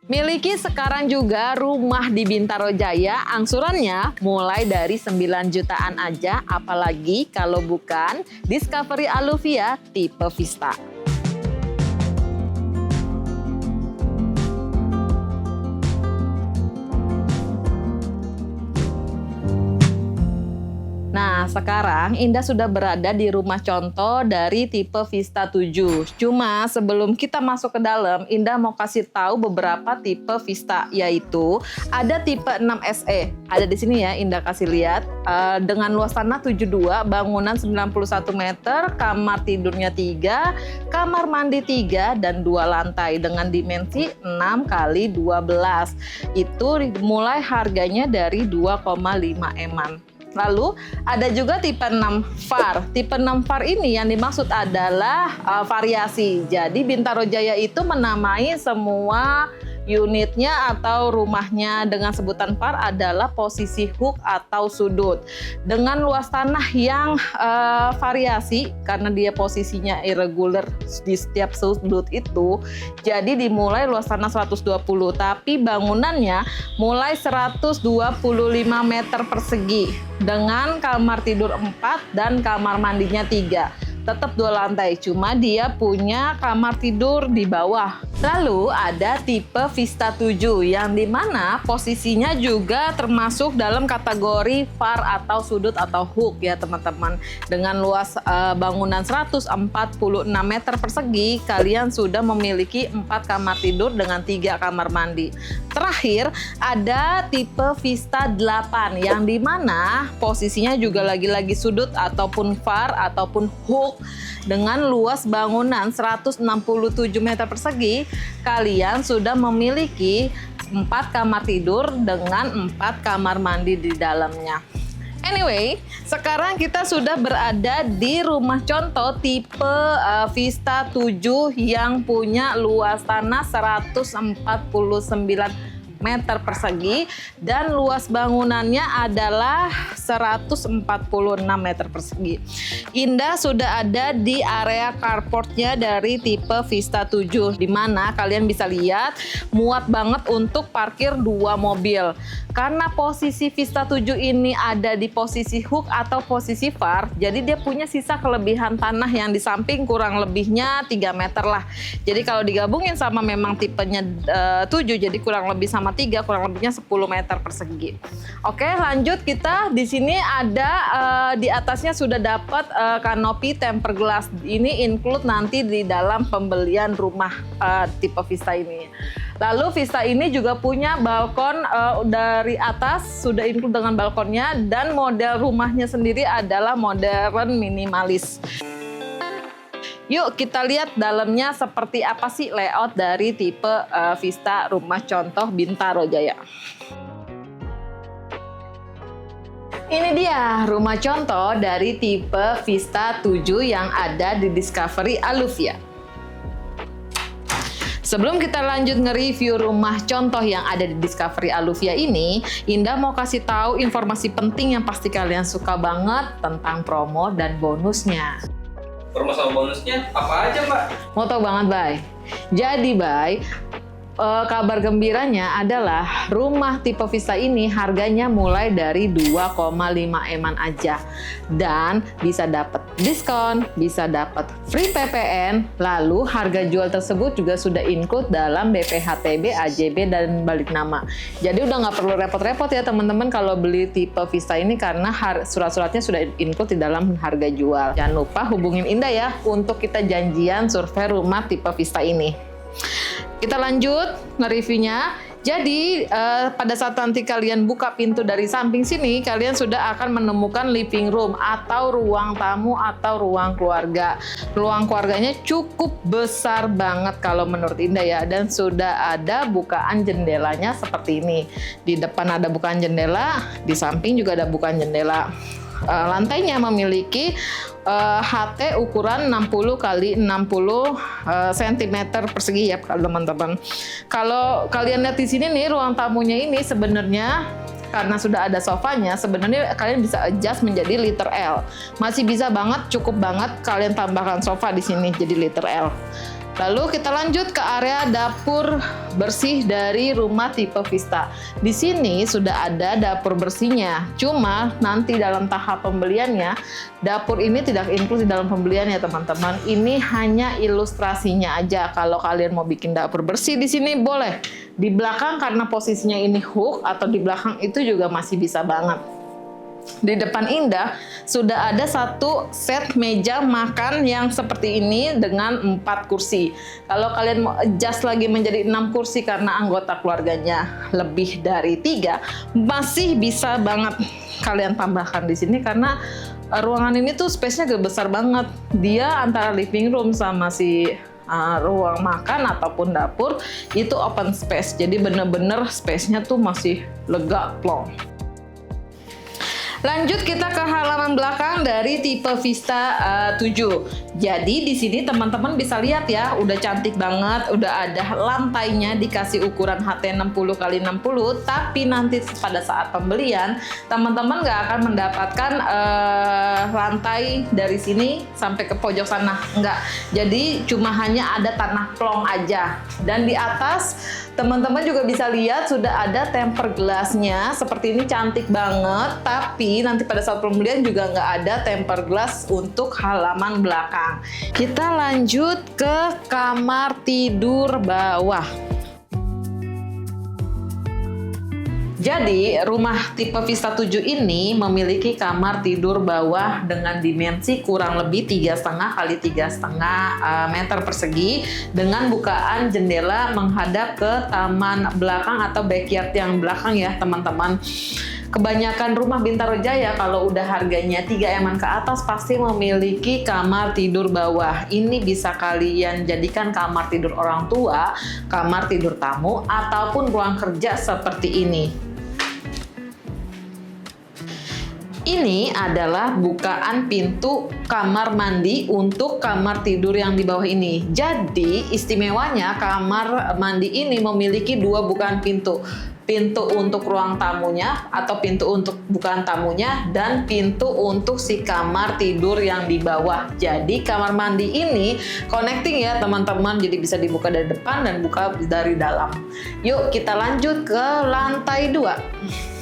Miliki sekarang juga rumah di Bintaro Jaya, angsurannya mulai dari 9 jutaan aja, apalagi kalau bukan Discovery Aluvia tipe Vista. Nah, sekarang Indah sudah berada di rumah contoh dari tipe Vista 7. Cuma sebelum kita masuk ke dalam, Indah mau kasih tahu beberapa tipe Vista, yaitu ada tipe 6 SE. Ada di sini ya, Indah kasih lihat. Dengan luas tanah 72, bangunan 91 meter, kamar tidurnya 3, kamar mandi 3, dan 2 lantai dengan dimensi 6 kali 12. Itu mulai harganya dari 2,5 M-an. Lalu ada juga tipe 6 VAR. Tipe 6 VAR ini yang dimaksud adalah variasi. Jadi Bintaro Jaya itu menamai semua unitnya atau rumahnya dengan sebutan VAR adalah posisi hook atau sudut. Dengan luas tanah yang variasi karena dia posisinya irregular di setiap sudut itu, jadi dimulai luas tanah 120, tapi bangunannya mulai 125 meter persegi dengan kamar tidur 4 dan kamar mandinya 3. Tetap 2 lantai, cuma dia punya kamar tidur di bawah. Lalu ada tipe Vista 7 yang dimana posisinya juga termasuk dalam kategori VAR atau sudut atau hook ya teman-teman. Dengan luas bangunan 146 meter persegi, kalian sudah memiliki 4 kamar tidur dengan 3 kamar mandi. Terakhir ada tipe Vista 8 yang dimana posisinya juga lagi-lagi sudut ataupun VAR ataupun hook. Dengan luas bangunan 167 meter persegi, kalian sudah memiliki 4 kamar tidur dengan 4 kamar mandi di dalamnya. Anyway, sekarang kita sudah berada di rumah contoh tipe Vista 7 yang punya luas tanah 149 meter persegi dan luas bangunannya adalah 146 meter persegi. Indah sudah ada di area carportnya dari tipe Vista 7, di mana kalian bisa lihat muat banget untuk parkir 2 mobil. Karena posisi Vista 7 ini ada di posisi hook atau posisi VAR, jadi dia punya sisa kelebihan tanah yang di samping kurang lebihnya 3 meter lah. Jadi kalau digabungin sama memang tipenya 7, jadi kurang lebih sama 3, kurang lebihnya 10 meter persegi. Oke, lanjut kita di sini ada di atasnya sudah dapat kanopi tempered glass. Ini include nanti di dalam pembelian rumah tipe Vista ini. Lalu Vista ini juga punya balkon dari atas, sudah include dengan balkonnya, dan model rumahnya sendiri adalah modern minimalis. Yuk kita lihat dalamnya seperti apa sih layout dari tipe Vista rumah contoh Bintaro Jaya. Ini dia rumah contoh dari tipe Vista 7 yang ada di Discovery Aluvia. Sebelum kita lanjut nge-review rumah contoh yang ada di Discovery Aluvia ini, Indah mau kasih tahu informasi penting yang pasti kalian suka banget tentang promo dan bonusnya. Promo sama bonusnya apa aja, Mbak? Mau tahu banget, Bay? Jadi, Bay, kabar gembiranya adalah rumah tipe Vista ini harganya mulai dari 2,5 M-an aja. Dan bisa dapat diskon, bisa dapat free PPN, lalu harga jual tersebut juga sudah include dalam BPHTB, AJB, dan balik nama. Jadi udah nggak perlu repot-repot ya teman-teman kalau beli tipe Vista ini karena surat-suratnya sudah include di dalam harga jual. Jangan lupa hubungin Indah ya untuk kita janjian survei rumah tipe Vista ini. Kita lanjut nge-reviewnya. Jadi pada saat nanti kalian buka pintu dari samping sini, kalian sudah akan menemukan living room atau ruang tamu atau ruang keluarga. Ruang keluarganya cukup besar banget kalau menurut Indah ya, dan sudah ada bukaan jendelanya seperti ini. Di depan ada bukaan jendela, di samping juga ada bukaan jendela. Lantainya memiliki HT ukuran 60 x 60 cm persegi ya teman-teman. Kalau kalian lihat di sini nih ruang tamunya ini sebenarnya karena sudah ada sofanya, sebenarnya kalian bisa adjust menjadi liter L. Masih bisa banget, cukup banget kalian tambahkan sofa di sini jadi liter L. Lalu kita lanjut ke area dapur bersih dari rumah tipe Vista. Di sini sudah ada dapur bersihnya. Cuma nanti dalam tahap pembeliannya, dapur ini tidak include di dalam pembelian ya teman-teman. Ini hanya ilustrasinya aja. Kalau kalian mau bikin dapur bersih di sini boleh. Di belakang karena posisinya ini hook atau di belakang itu juga masih bisa banget. Di depan Indah sudah ada satu set meja makan yang seperti ini dengan 4 kursi. Kalau kalian mau adjust lagi menjadi 6 kursi karena anggota keluarganya lebih dari 3, masih bisa banget kalian tambahkan di sini karena ruangan ini tuh space-nya gak besar banget. Dia antara living room sama si ruang makan ataupun dapur itu open space. Jadi bener-bener space-nya tuh masih lega plong. Lanjut kita ke halaman belakang dari tipe Vista 7. Jadi di sini teman-teman bisa lihat ya, udah cantik banget, udah ada lantainya dikasih ukuran HT 60x60, tapi nanti pada saat pembelian teman-teman nggak akan mendapatkan lantai dari sini sampai ke pojok sana, enggak. Jadi cuma hanya ada tanah plong aja. Dan di atas teman-teman juga bisa lihat sudah ada tempered glassnya, seperti ini cantik banget, tapi nanti pada saat pembelian juga nggak ada tempered glass untuk halaman belakang. Kita lanjut ke kamar tidur bawah. Jadi, rumah tipe Vista 7 ini memiliki kamar tidur bawah dengan dimensi kurang lebih 3,5 kali 3,5 meter persegi dengan bukaan jendela menghadap ke taman belakang atau backyard yang belakang ya teman-teman. Kebanyakan rumah Bintaro Jaya kalau udah harganya 3M ke atas pasti memiliki kamar tidur bawah. Ini bisa kalian jadikan kamar tidur orang tua, kamar tidur tamu, ataupun ruang kerja seperti ini. Ini adalah bukaan pintu kamar mandi untuk kamar tidur yang di bawah ini. Jadi istimewanya kamar mandi ini memiliki 2 bukaan pintu. Pintu untuk ruang tamunya atau pintu untuk bukaan tamunya dan pintu untuk si kamar tidur yang di bawah. Jadi kamar mandi ini connecting ya teman-teman, jadi bisa dibuka dari depan dan buka dari dalam. Yuk kita lanjut ke lantai 2.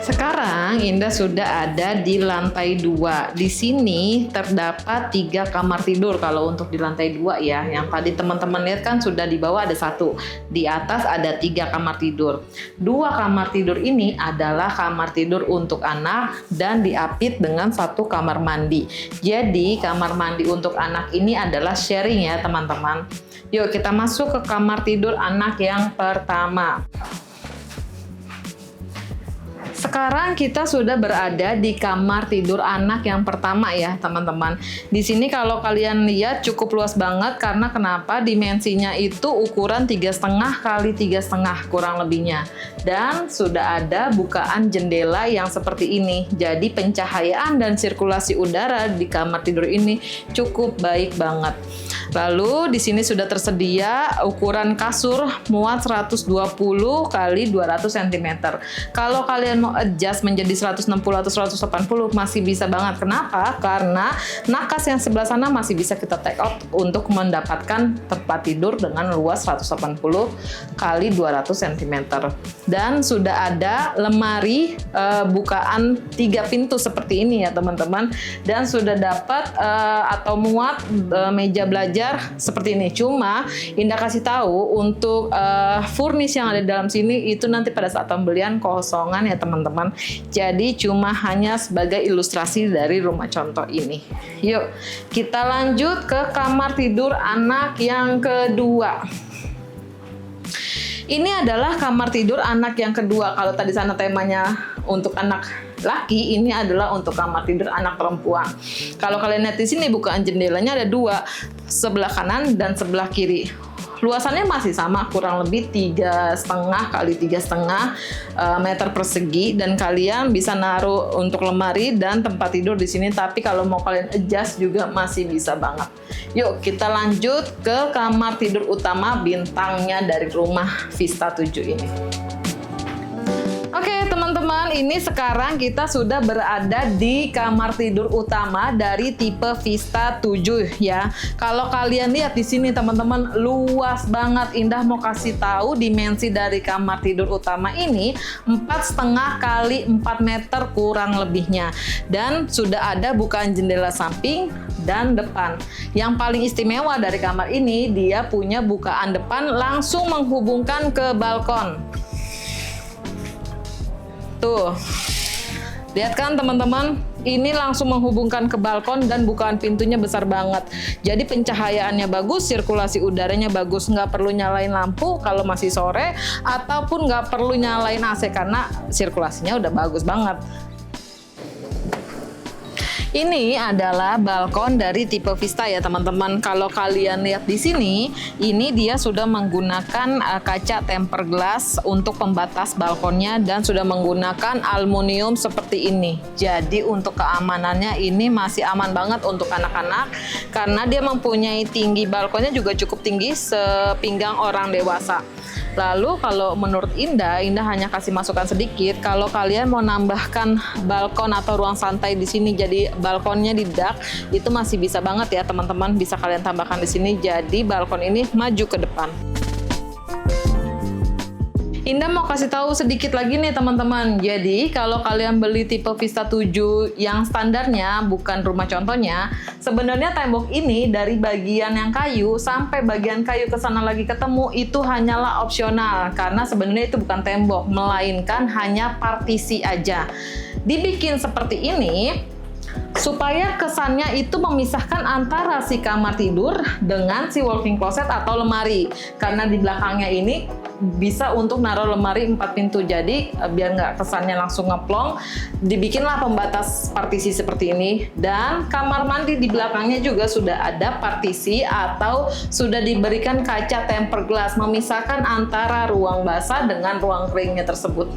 Sekarang Indah sudah ada di lantai 2. Di sini terdapat 3 kamar tidur kalau untuk di lantai 2 ya. Yang tadi teman-teman lihat kan sudah di bawah ada 1. Di atas ada 3 kamar tidur. 2 kamar tidur ini adalah kamar tidur untuk anak dan diapit dengan 1 kamar mandi. Jadi kamar mandi untuk anak ini adalah sharing ya teman-teman. Yuk kita masuk ke kamar tidur anak yang pertama. Sekarang kita sudah berada di kamar tidur anak yang pertama ya teman-teman. Di sini kalau kalian lihat cukup luas banget karena kenapa? Dimensinya itu ukuran 3,5 kali 3,5 kurang lebihnya. Dan sudah ada bukaan jendela yang seperti ini. Jadi pencahayaan dan sirkulasi udara di kamar tidur ini cukup baik banget. Lalu di sini sudah tersedia ukuran kasur muat 120 kali 200 cm. Kalau kalian mau adjust menjadi 160 atau 180 masih bisa banget. Kenapa? Karena nakas yang sebelah sana masih bisa kita take out untuk mendapatkan tempat tidur dengan luas 180 kali 200 cm. Dan sudah ada lemari bukaan 3 pintu seperti ini ya teman-teman. Dan sudah dapat atau muat meja belajar seperti ini. Cuma Indah kasih tahu untuk furnish yang ada di dalam sini itu nanti pada saat pembelian kosongan ya teman-teman. Jadi cuma hanya sebagai ilustrasi dari rumah contoh ini. Yuk kita lanjut ke kamar tidur anak yang kedua. Ini adalah kamar tidur anak yang kedua. Kalau tadi sana temanya untuk anak laki, ini adalah untuk kamar tidur anak perempuan. Kalau kalian lihat di sini bukaan jendelanya ada 2, sebelah kanan dan sebelah kiri. Luasannya masih sama, kurang lebih 3,5 kali 3,5 meter persegi, dan kalian bisa naruh untuk lemari dan tempat tidur di sini. Tapi kalau mau kalian adjust juga masih bisa banget. Yuk kita lanjut ke kamar tidur utama bintangnya dari rumah Vista 7 ini. Oke teman-teman, ini sekarang kita sudah berada di kamar tidur utama dari tipe Vista 7 ya. Kalau kalian lihat di sini teman-teman, luas banget. Indah mau kasih tahu dimensi dari kamar tidur utama ini 4,5 kali 4 meter kurang lebihnya. Dan sudah ada bukaan jendela samping dan depan. Yang paling istimewa dari kamar ini, dia punya bukaan depan langsung menghubungkan ke balkon. Tuh, lihat kan teman-teman, ini langsung menghubungkan ke balkon dan bukaan pintunya besar banget. Jadi pencahayaannya bagus, sirkulasi udaranya bagus, nggak perlu nyalain lampu kalau masih sore, ataupun nggak perlu nyalain AC karena sirkulasinya udah bagus banget. Ini adalah balkon dari tipe Vista ya teman-teman. Kalau kalian lihat di sini, ini dia sudah menggunakan kaca tempered glass untuk pembatas balkonnya dan sudah menggunakan aluminium seperti ini. Jadi untuk keamanannya ini masih aman banget untuk anak-anak karena dia mempunyai tinggi balkonnya juga cukup tinggi sepinggang orang dewasa. Lalu kalau menurut Indah hanya kasih masukan sedikit. Kalau kalian mau nambahkan balkon atau ruang santai di sini jadi balkonnya di dak, itu masih bisa banget ya teman-teman. Bisa kalian tambahkan di sini jadi balkon ini maju ke depan. Indah mau kasih tahu sedikit lagi nih teman-teman. Jadi kalau kalian beli tipe Vista 7 yang standarnya, bukan rumah contohnya, sebenarnya tembok ini dari bagian yang kayu sampai bagian kayu ke sana lagi ketemu itu hanyalah opsional karena sebenarnya itu bukan tembok, melainkan hanya partisi aja. Dibikin seperti ini supaya kesannya itu memisahkan antara si kamar tidur dengan si walk-in closet atau lemari. Karena di belakangnya ini bisa untuk naruh lemari 4 pintu. Jadi biar nggak kesannya langsung ngeplong, dibikinlah pembatas partisi seperti ini. Dan kamar mandi di belakangnya juga sudah ada partisi atau sudah diberikan kaca tempered glass memisahkan antara ruang basah dengan ruang keringnya tersebut.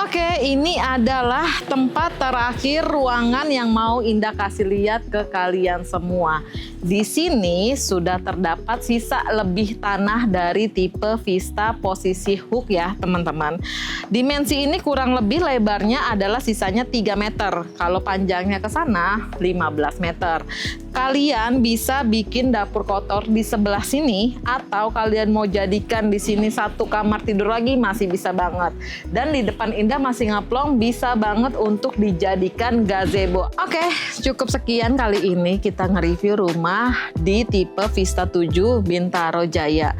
Oke, ini adalah tempat terakhir ruangan yang mau Indah kasih lihat ke kalian semua. Di sini sudah terdapat sisa lebih tanah dari tipe Vista posisi hook ya teman-teman. Dimensi ini kurang lebih lebarnya adalah sisanya 3 meter. Kalau panjangnya ke sana 15 meter. Kalian bisa bikin dapur kotor di sebelah sini atau kalian mau jadikan di sini satu kamar tidur lagi masih bisa banget. Dan di depan Indah masih ngeplong, bisa banget untuk dijadikan gazebo. Oke, cukup sekian kali ini kita nge-review rumah di tipe Vista 7 Bintaro Jaya.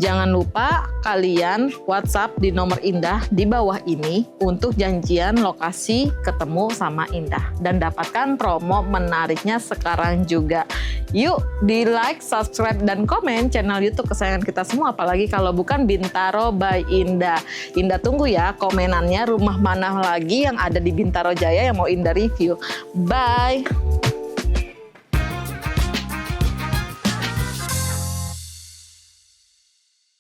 Jangan lupa kalian WhatsApp di nomor Indah di bawah ini untuk janjian lokasi ketemu sama Indah dan dapatkan promo menariknya sekarang juga. Yuk di like, subscribe, dan komen channel YouTube kesayangan kita semua, apalagi kalau bukan Bintaro by Indah. Indah tunggu ya komenannya, rumah mana lagi yang ada di Bintaro Jaya yang mau Indah review. Bye!